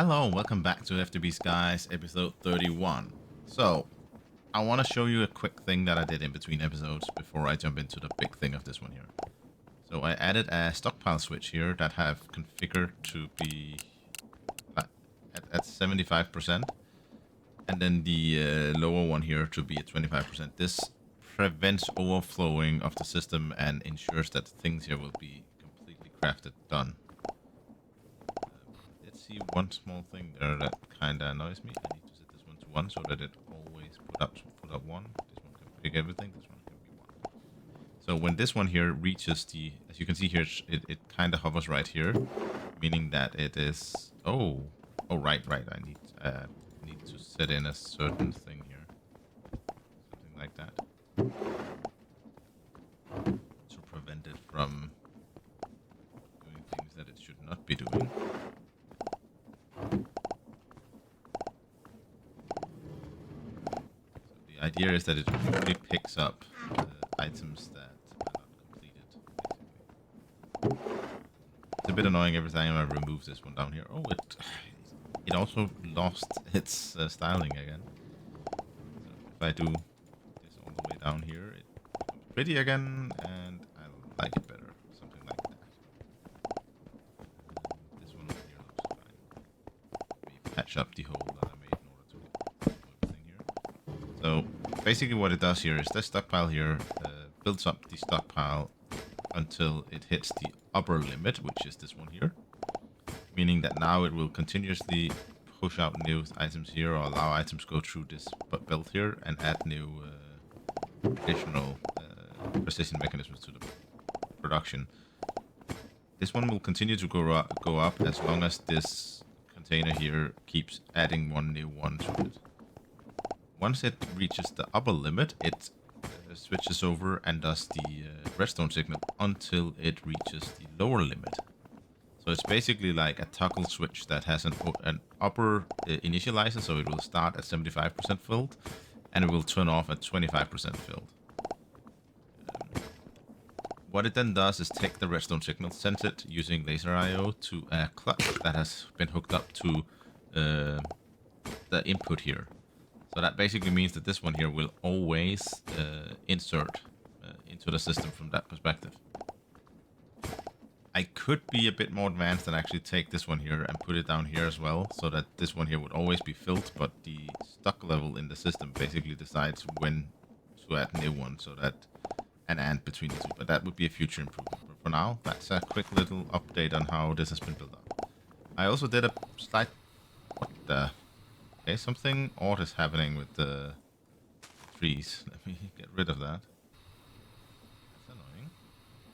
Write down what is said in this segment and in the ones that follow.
Hello, welcome back to FTB Skies, episode 31. So, I want to show you a quick thing that I did in between episodes before I jump into the big thing of this one here. So I added a stockpile switch here that I have configured to be at 75%, and then the lower one here to be at 25%. This prevents overflowing of the system and ensures that things here will be completely crafted done. See one small thing there that kind of annoys me. I need to set this one to 1 so that it always put up 1. This one can pick everything. This one can be 1. So when this one here reaches the, as you can see here, it kind of hovers right here, meaning that it is. Oh, right. I need to set in a certain thing here, something like that, to prevent it from doing things that it should not be doing. The idea is that it only picks up items that are not completed, basically. It's a bit annoying every time I remove this one down here. Oh, it also lost its styling again. So if I do this all the way down here, it becomes pretty again, and I like it better. Something like that. This one over here looks fine. Let me patch up the hole that I made in order to get everything here. So basically what it does here is this stockpile here builds up the stockpile until it hits the upper limit, which is this one here. Meaning that now it will continuously push out new items here, or allow items to go through this belt here and add new additional precision mechanisms to the production. This one will continue to go up as long as this container here keeps adding one new one to it. Once it reaches the upper limit, it switches over and does the redstone signal until it reaches the lower limit. So it's basically like a toggle switch that has an upper initializer, so it will start at 75% filled, and it will turn off at 25% filled. What it then does is take the redstone signal, sends it using laser IO to a clutch that has been hooked up to the input here. So that basically means that this one here will always insert into the system from that perspective. I could be a bit more advanced and actually take this one here and put it down here as well, so that this one here would always be filled, but the stock level in the system basically decides when to add new one, so that an AND between the two. But that would be a future improvement. But for now, that's a quick little update on how this has been built up. I also did a slight... What the... Okay, something odd is happening with the trees. Let me get rid of that. That's annoying.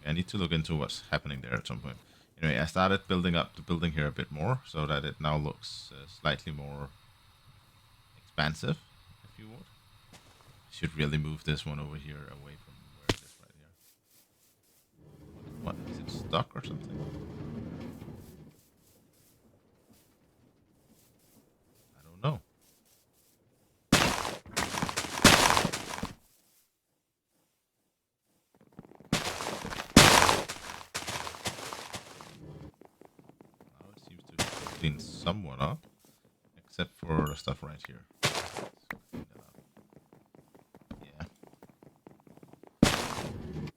Okay, I need to look into what's happening there at some point. Anyway, I started building up the building here a bit more, so that it now looks slightly more expansive, if you would. I should really move this one over here away from where it is right here. What? Is it stuck or something? I don't know. Now it seems to clean somewhat up, except for the stuff right here. Yeah.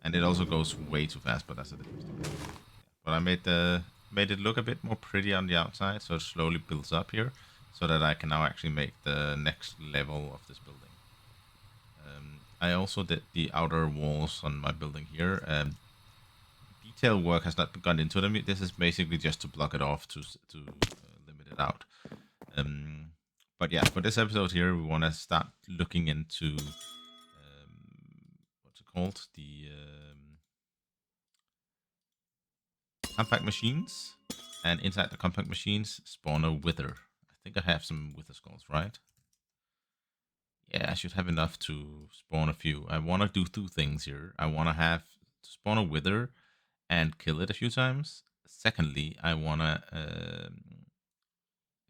And it also goes way too fast, but that's a different story. Yeah. But I made it look a bit more pretty on the outside, so it slowly builds up here, so that I can now actually make the next level of this building. I also did the outer walls on my building here. Detail work has not gone into them. This is basically just to block it off to limit it out. But yeah, for this episode here, we want to start looking into what's it called? The compact machines, and inside the compact machines spawn a wither. I think I have some wither skulls, right? Yeah, I should have enough to spawn a few. I want to do two things here. I want to have spawn a wither and kill it a few times. Secondly, I want to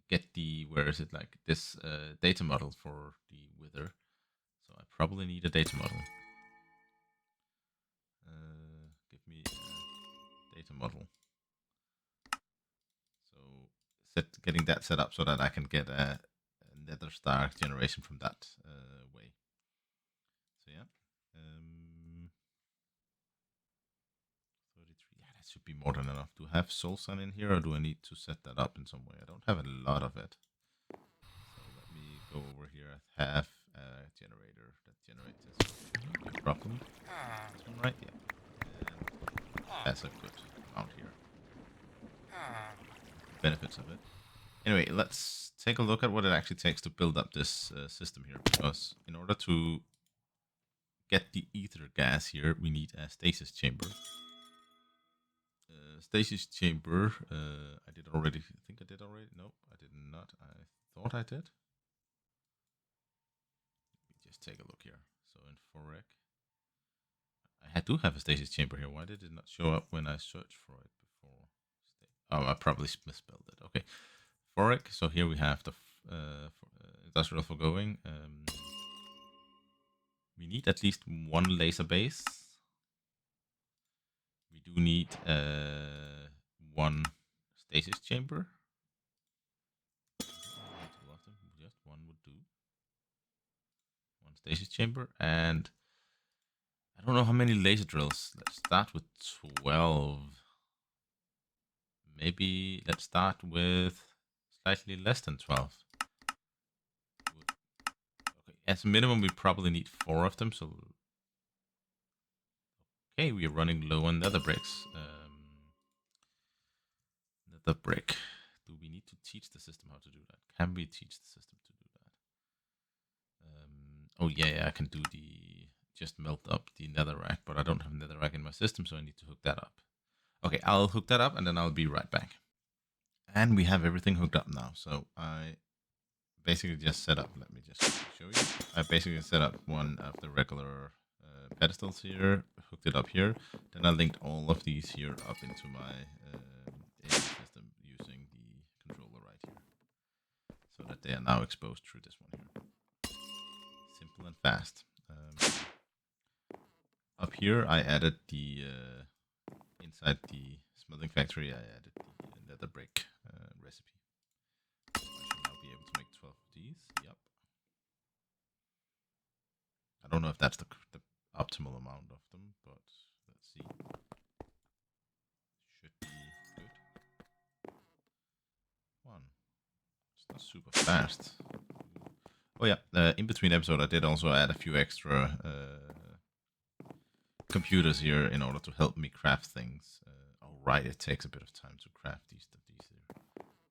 get the, where is it, like this data model for the wither. So I probably need a data model. Give me a data model. So getting that set up so that I can get a nether star generation from that way. So yeah, 33. Yeah, that should be more than enough. Do I have soul sun in here, or do I need to set that up in some way? I don't have a lot of it. So let me go over here. I have a generator that generates this. Shouldn't be a problem. This one, right? Yeah. And that's a good amount here. Benefits of it. Anyway, let's take a look at what it actually takes to build up this system here, because in order to get the ether gas here, we need a stasis chamber. Stasis chamber, I did already. I think I did already. No, I did not. I thought I did. Let me just take a look here. So in Forec, I do have a stasis chamber here. Why did it not show up when I searched for it before? Oh, I probably misspelled it. Okay. Forec. So here we have the industrial foregoing. We need at least one laser base. We do need one stasis chamber. Just one would do. One stasis chamber, and I don't know how many laser drills. Let's start with 12. Maybe let's start with slightly less than 12. Okay, as a minimum, we probably need 4 of them. So, okay, we are running low on nether bricks. Nether brick. Do we need to teach the system how to do that? Can we teach the system to do that? Oh yeah, I can do the just melt up the netherrack, but I don't have netherrack in my system, so I need to hook that up. Okay, I'll hook that up and then I'll be right back. And we have everything hooked up now. So I basically just set up, let me just show you. I basically set up one of the regular pedestals here, hooked it up here. Then I linked all of these here up into my system using the controller right here. So that they are now exposed through this one here. Simple and fast. Up here I added the, inside the smelting factory, I added the nether brick recipe. I should now be able to make 12 of these. Yep. I don't know if that's the optimal amount of them, but let's see. Should be good. One. It's not super fast. Oh yeah, in between episode I did also add a few extra computers here in order to help me craft things. Alright, it takes a bit of time to craft these here.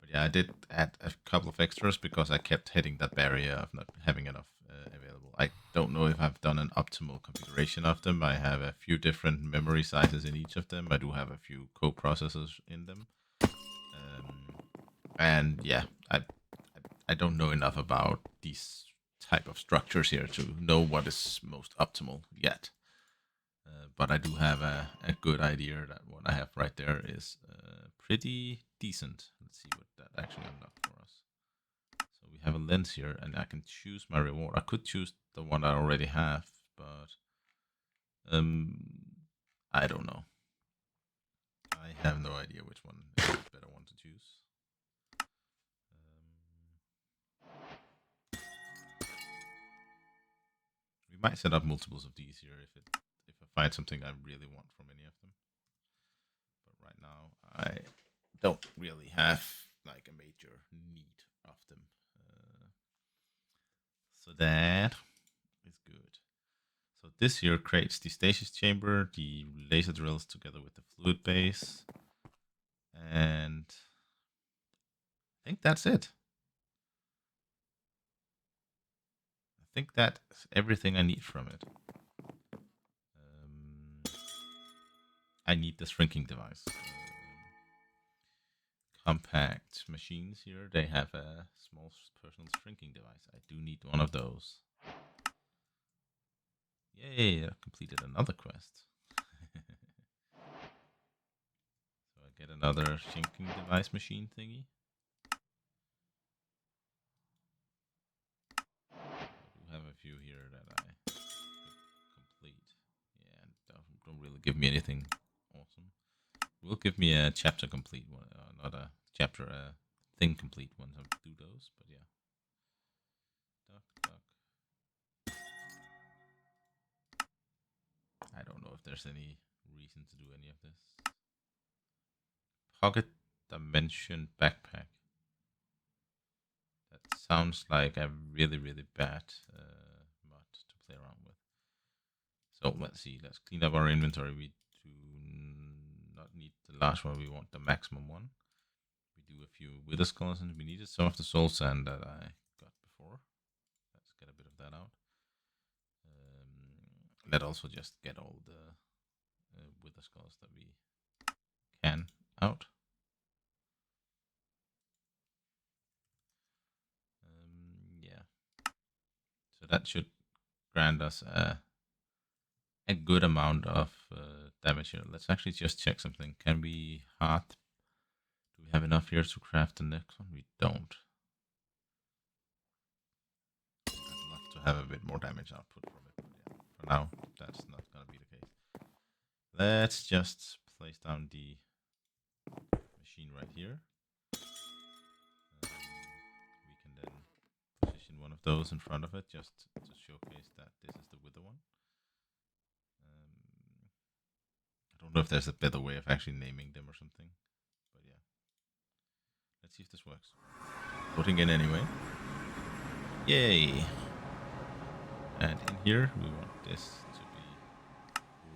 But yeah, I did add a couple of extras because I kept hitting that barrier of not having enough available. I don't know if I've done an optimal configuration of them. I have a few different memory sizes in each of them. I do have a few co-processors in them. And yeah, I don't know enough about these type of structures here to know what is most optimal yet. But I do have a good idea that what I have right there is pretty decent. Let's see what that actually unlocked for us. So we have a lens here, and I can choose my reward. I could choose the one I already have, but I don't know. I have no idea which one is the better one to choose. We might set up multiples of these here if I find something I really want from any of them. But right now, I don't really have like a major need of them. So that is good. So this here creates the stasis chamber, the laser drills together with the fluid base. And I think that's it. I think that's everything I need from it. I need the shrinking device. Compact machines here, they have a small personal shrinking device. I do need one of those. Yay, I completed another quest. So I get another shrinking device machine thingy. I do have a few here that I could complete. Yeah, don't really give me anything awesome. Will give me a chapter complete one, not a chapter, thing complete once I do those, but yeah. Duck. I don't know if there's any reason to do any of this. Pocket dimension backpack. That sounds like a really, really bad mod to play around with. So let's see. Let's clean up our inventory. We do not need the last one. We want the maximum one. We do a few wither skeletons. We needed some of the soul sand that I got before. Let's get a bit of that out. Let's also just get all the wither skulls that we can out. Yeah. So that should grant us a good amount of damage here. Let's actually just check something. Can we heart? Do we have enough here to craft the next one? We don't. I'd love to have a bit more damage output from it, but yeah, for now, that's not going to be the case. Let's just place down the machine right here. We can then position one of those in front of it just to showcase that this is the wither one. I don't know if there's a better way of actually naming them or something, but yeah. Let's see if this works. Putting in anyway. Yay! And in here, we want this to be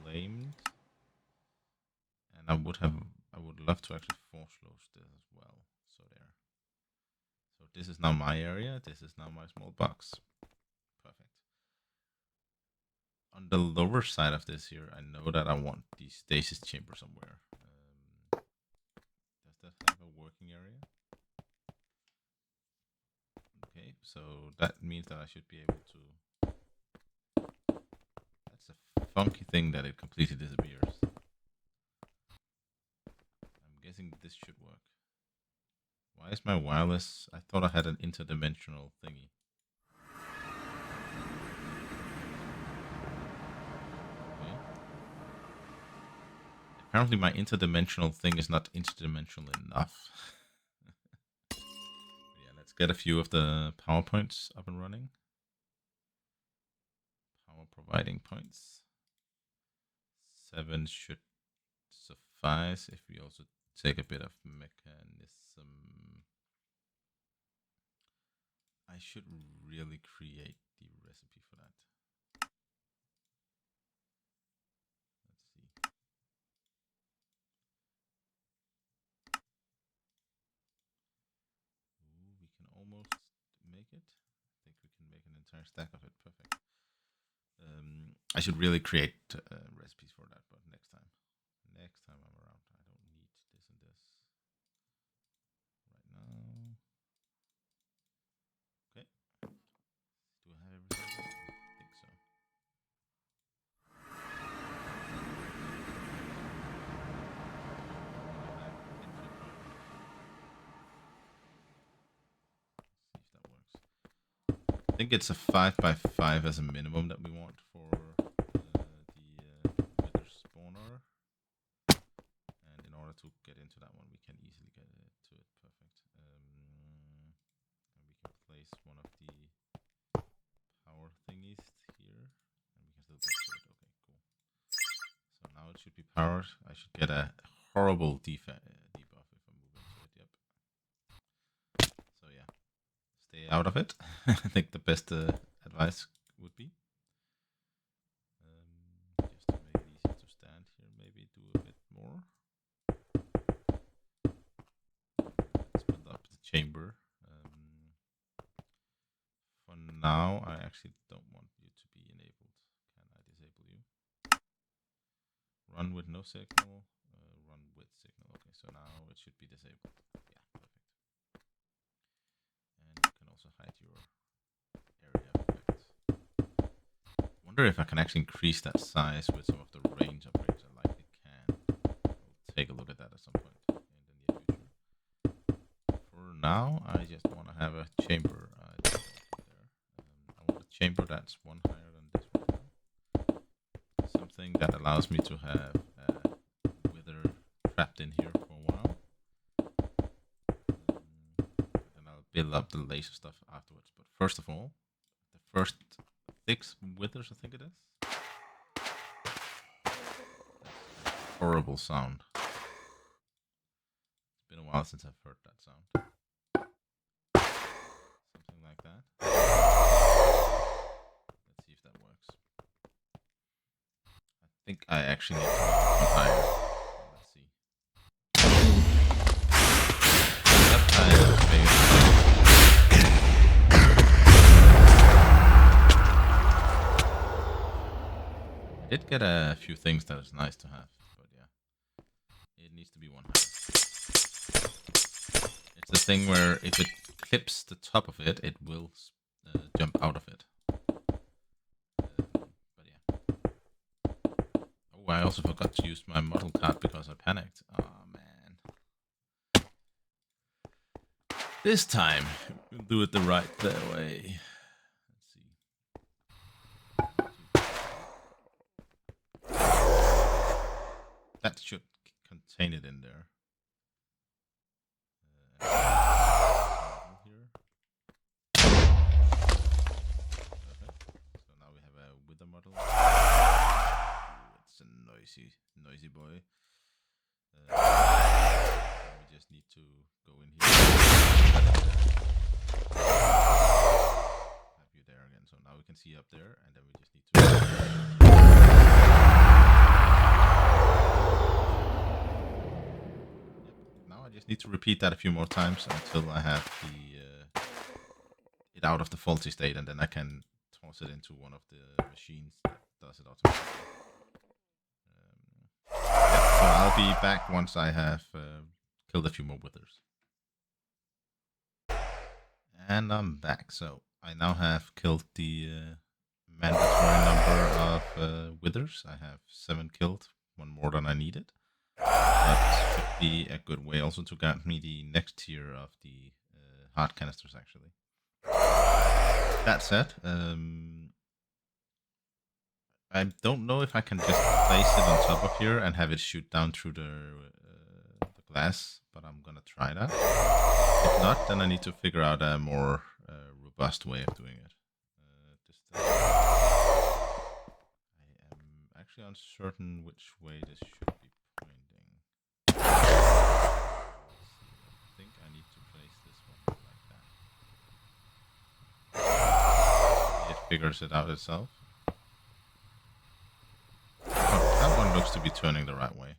flamed. And I would love to actually force load this as well. So there. So this is now my area. This is now my small box. Perfect. On the lower side of this here, I know that I want the stasis chamber somewhere. Does that have a working area? Okay, so that means that I should be able to... That's a funky thing that it completely disappears. I'm guessing this should work. Why is my wireless... I thought I had an interdimensional thingy. Okay. Apparently my interdimensional thing is not interdimensional enough. Yeah, let's get a few of the power points up and running. Power providing points. 7 should suffice if we also take a bit of mechanism. I should really create the recipe for that. Let's see. Ooh, we can almost make it. I think we can make an entire stack of it. Perfect. I should really create recipes for that, but next time. Next time I'm around. I don't need this and this right now. Okay. Do I have everything? I think so. See if that works. I think it's a 5x5 as a minimum that we want for the wither spawner. And in order to get into that one, we can easily get to it. Perfect. And we can place one of the power thingies here. And we can still get to it. Okay, cool. So now it should be powered. I should get a horrible debuff if I move into it. Yep. So yeah. Stay out of it. I think the best advice would be. Just to make it easier to stand here, maybe do a bit more. Let's build up the chamber. For now, I actually don't want you to be enabled. Can I disable you? Run with no signal. Run with signal. Okay, so now it should be disabled. Yeah, perfect. And you can also hide your area effects. Wonder if I can actually increase that size with some of the range upgrades. I likely can. We'll take a look at that at some point in the near future. For now, I just want to have a chamber. I want a chamber that's one higher than this one. Something that allows me to have wither trapped in here for a while. build up the laser stuff afterwards. But first of all, the first 6 withers, I think it is. Horrible sound. It's been a while since I've heard that sound. Something like that. Let's see if that works. I think I actually need to make it one higher. Let's see. That time I did get a few things that is nice to have. It needs to be one higher. It's the thing where if it clips the top of it, it will jump out of it. But yeah. Oh, I also forgot to use my model card because I panicked. Oh man. This time, we'll do it the right way. Let's see. That should contain it in there. Here. Perfect. So now we have a wither model. Ooh, it's a noisy boy. We just need to go in here. Have you there again. So now we can see up there, and then we just need to. I just need to repeat that a few more times until I have it out of the faulty state, and then I can toss it into one of the machines that does it automatically. So I'll be back once I have killed a few more withers. And I'm back. So I now have killed the mandatory number of withers. I have 7 killed, 1 more than I needed. That should be a good way also to get me the next tier of the heart canisters, actually. That said, I don't know if I can just place it on top of here and have it shoot down through the glass, but I'm gonna try that. If not, then I need to figure out a more robust way of doing it. I am actually uncertain which way this should be. I think I need to place this one like that. It figures it out itself. Oh, that one looks to be turning the right way.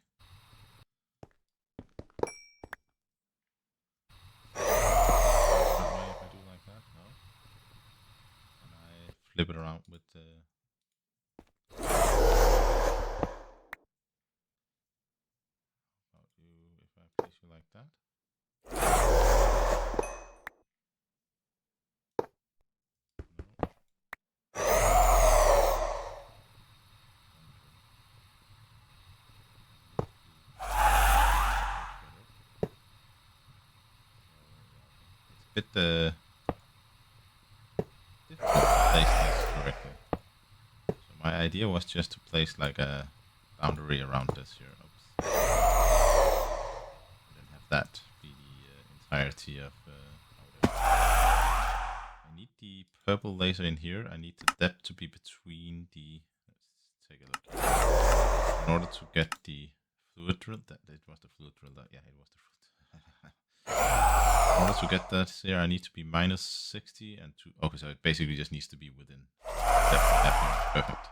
If I do like that, no. And I flip it around with the. Like that. It's a bit difficult to place this correctly. So my idea was just to place like a boundary around this here. Oops. That be the entirety of I need the purple laser in here. I need the depth to be between the. Let's take a look here. In order to get the fluid drill, it was the fluid drill. Yeah, it was the fluid. In order to get that here, I need to be minus 60 and 2. Okay, so it basically just needs to be within that. Perfect.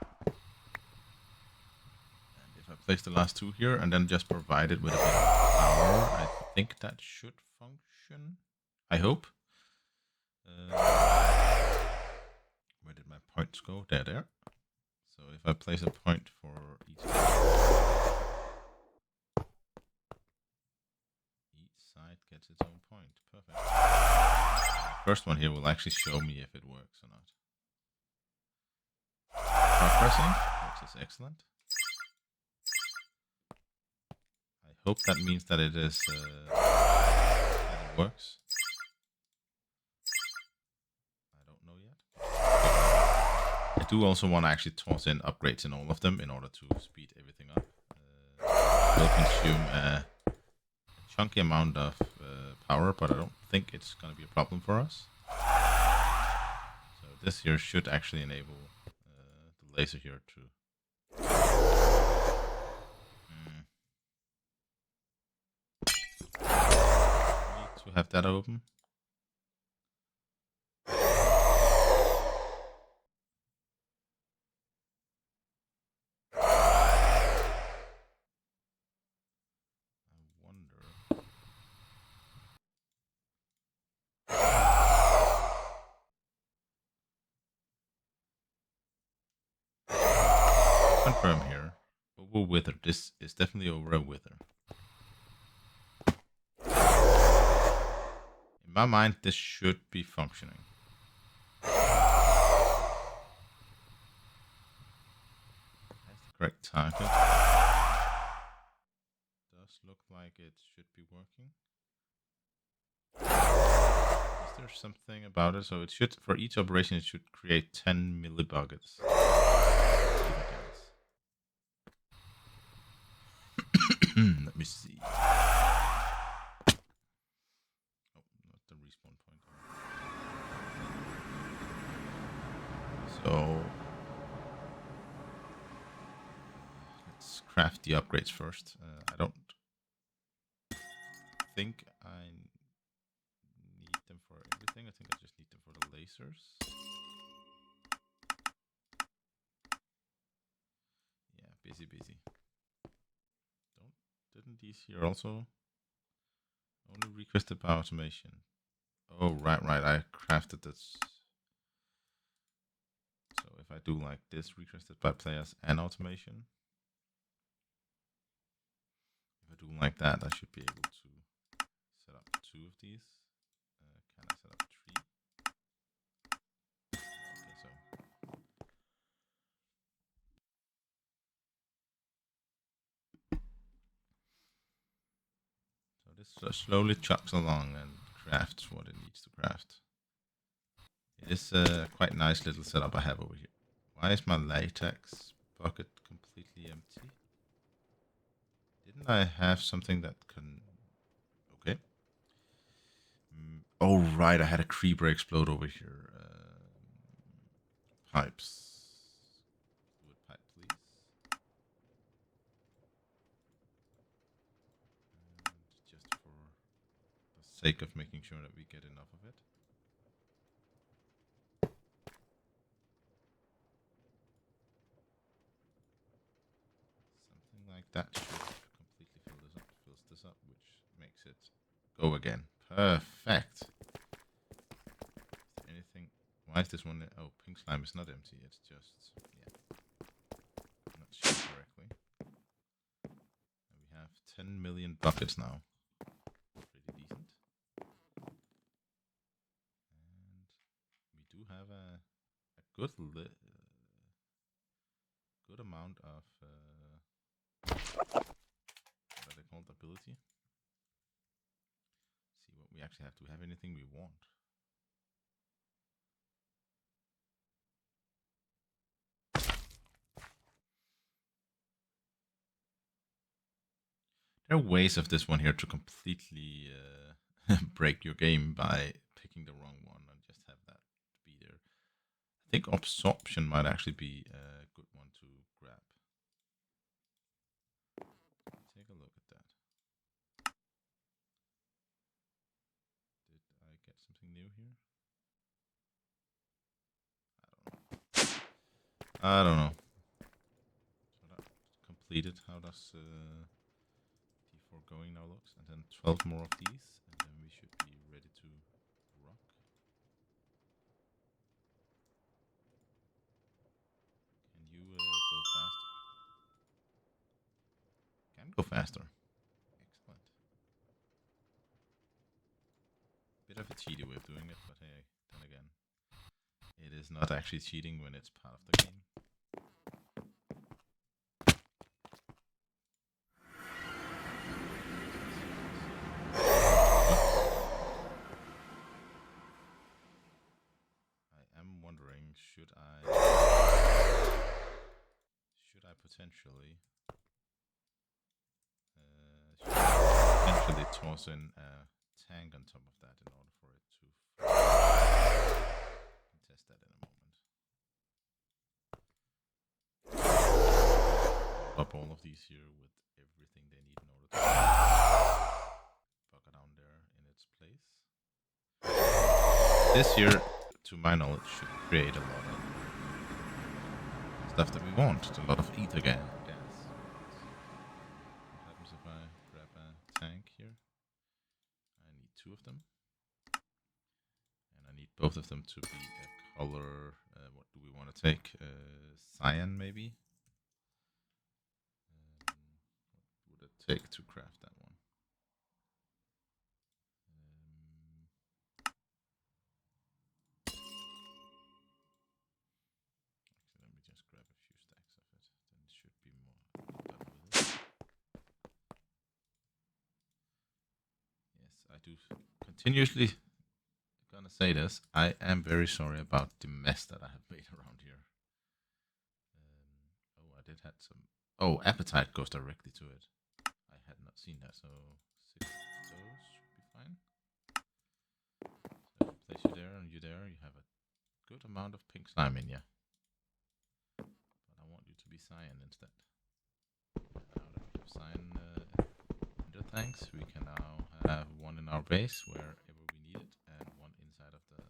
I place the last 2 here and then just provide it with a bit of power. I think that should function. I hope. Where did my points go? There. So if I place a point for each side gets its own point. Perfect. The first one here will actually show me if it works or not. Start pressing, which is excellent. I hope that means that it is that it works. I don't know yet. I do also want to actually toss in upgrades in all of them in order to speed everything up. It will consume a chunky amount of power, but I don't think it's going to be a problem for us. So this here should actually enable the laser here to have that open. Confirm here. Over wither. This is definitely over a wither. In my mind, this should be functioning. That's the correct target. Does look like it should be working. Is there something about it? So it should, for each operation, it should create 10 millibuckets. Let me see. Oh, not the respawn point. So let's craft the upgrades first. I don't think I need them for everything. I think I just need them for the lasers. Yeah, busy. Didn't these here also only requested by automation? Oh, right. I crafted this. So if I do like this, requested by players and automation. If I do like that, I should be able to set up 2 of these. Can I set up 3? Okay, so. So this slowly chugs along and crafts what it needs to craft. It is a quite nice little setup I have over here. Why is my latex bucket completely empty? Didn't I have something that can... Okay. Oh, right. I had a creeper explode over here. Pipes. Wood pipe, please. And just for the sake of making sure that we get enough of it. Something like that should completely fills this up, which makes it go again. Perfect. Is there anything? Why is this one? Oh, pink slime is not empty. It's just, yeah. I'm not sure correctly. And we have 10 million buckets now. Pretty decent. And we do have a good good amount of what are they called? Ability. See what we actually have. Do we have anything we want? There are ways of this one here to completely break your game by picking the wrong one and just have that be there. I think absorption might actually be a good one to grab. Take a look at that. Did I get something new here? I don't know. So that's completed. How does D4 going now looks? And then 12 more of these, and then we should be ready to rock. Can you go faster? Can go faster. Excellent. Bit of a cheaty way of doing it, but hey, then again, it is not actually cheating when it's part of the game. I am wondering, should I potentially toss in a tank on top of that in order for it to test that in a moment. Up all of these here with everything they need in order to bucket down there in its place. This here, to my knowledge, should create a lot of stuff that we want. A lot of ether gas. What happens if I grab a tank here? I need 2 of them. And I need both of them to be a color. What do we want to take? Cyan, maybe? What would it take to craft that one? Actually, let me just grab a few stacks of it. Then it should be more done with it. Yes, I do continuously gonna say this. I am very sorry about the mess that I have made around here. Oh, I did had some. Oh, appetite goes directly to it. I had not seen that, so 6 of those should be fine. So place you there and you there. You have a good amount of pink slime in you. But I want you to be cyan instead. Now that we have cyan in the tanks, we can now have one in our base wherever we need it, and one inside of the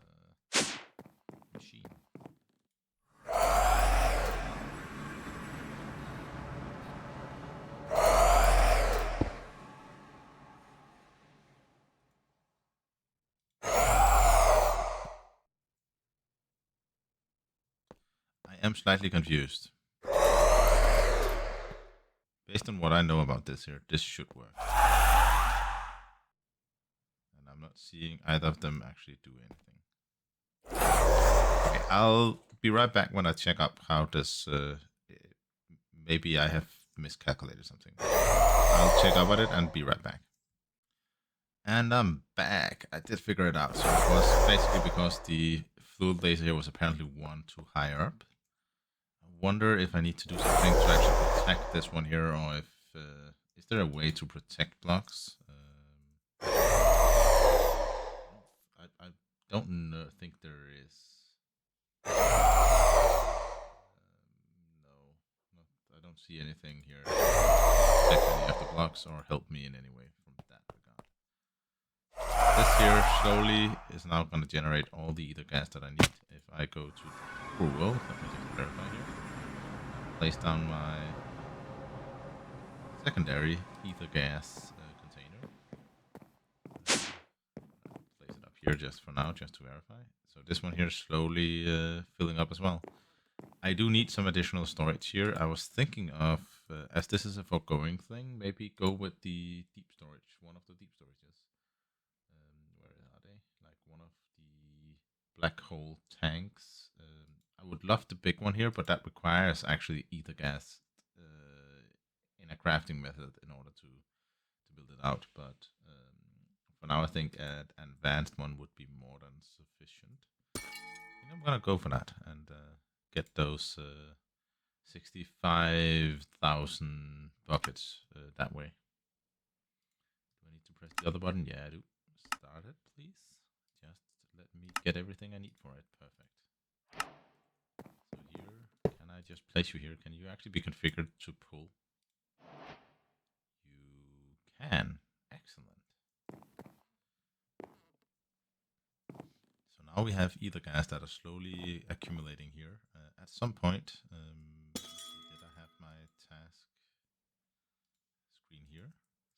machine. I am slightly confused. Based on what I know about this here, this should work. And I'm not seeing either of them actually do anything. Okay, I'll be right back when I check up how this... maybe I have miscalculated something. I'll check up on it and be right back. And I'm back. I did figure it out. So it was basically because the fluid laser here was apparently 1 too higher up. I wonder if I need to do something to actually protect this one here, or if... is there a way to protect blocks? I don't know, think there is. No, I don't see anything here to protect any of the blocks or help me in any way from that regard. This here slowly is now going to generate all the ether gas that I need. If I go to the core world, let me just verify here. Place down my secondary ether gas container. Place it up here just for now, just to verify. So this one here is slowly filling up as well. I do need some additional storage here. I was thinking of, as this is a foregoing thing, maybe go with the deep storage, one of the deep storages. Where are they? Like one of the black hole tanks. I would love the big one here, but that requires actually ether gas in a crafting method in order to build it out. But for now, I think an advanced one would be more than sufficient. I think I'm gonna go for that and get those 65,000 buckets that way. Do I need to press the other button? Yeah, I do. Start it, please. Just let me get everything I need for it. Perfect. So here, can I just place you here? Can you actually be configured to pull? You can. Excellent. So now we have ether gas that are slowly accumulating here. At some point, did I have my task screen here?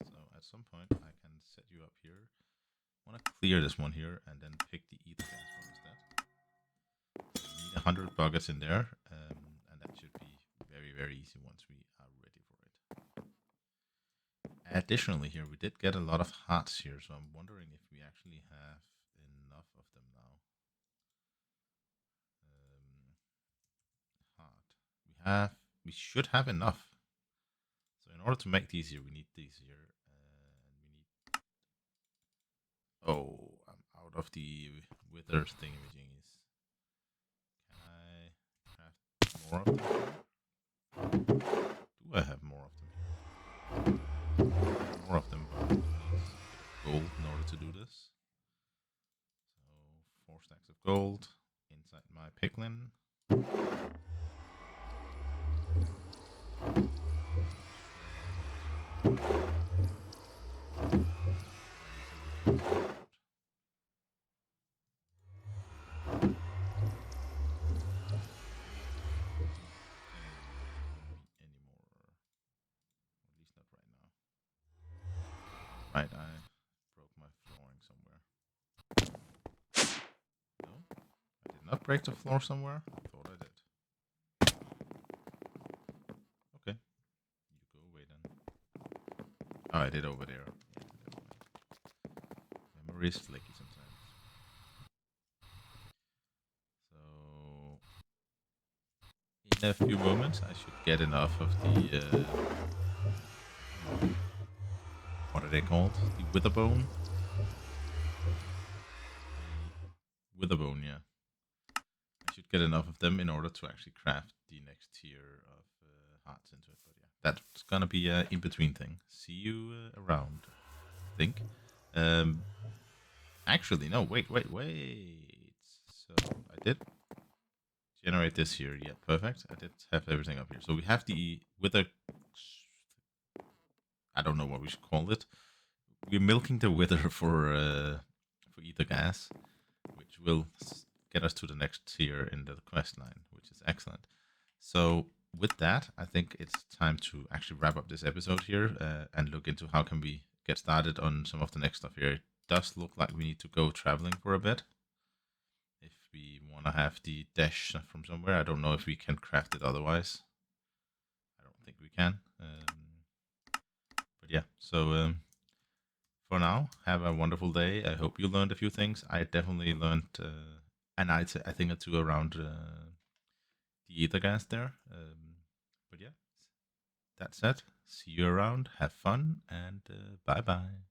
So at some point, I can set you up here. I want to clear this one here and then pick the ether gas one instead. So we need 100 buckets in there, and that should be very, very easy once we are ready for it. Additionally here, we did get a lot of hearts here, so I'm wondering if we actually have enough of them now. We should have enough. So in order to make these here, we need these here, and we need... Oh, I'm out of the wither thingamajiggies. Can I craft more of them? Do I have more of them? More of them, but gold in order to do this. stacks of gold inside my piglin. Right, I broke my flooring somewhere. No, I did not break the floor somewhere. I thought I did. Okay, you go away then. Oh, I did over there. Memory is flaky sometimes. So, in a few moments, I should get enough of the what are they called? The witherbone. Witherbone, yeah. I should get enough of them in order to actually craft the next tier of hearts into it. But yeah, that's gonna be an in-between thing. See you around, I think. Actually, no, wait. So I did generate this here. Yeah, perfect. I did have everything up here. So we have the wither. I don't know what we should call it. We're milking the wither for ether gas, which will get us to the next tier in the quest line, which is excellent. So with that, I think it's time to actually wrap up this episode here and look into how can we get started on some of the next stuff here. It does look like we need to go traveling for a bit if we want to have the dash from somewhere. I don't know if we can craft it otherwise. I don't think we can. But yeah, so for now, have a wonderful day. I hope you learned a few things. I definitely learned I think or two around the ether gas there. But yeah, that said, see you around, have fun, and bye bye.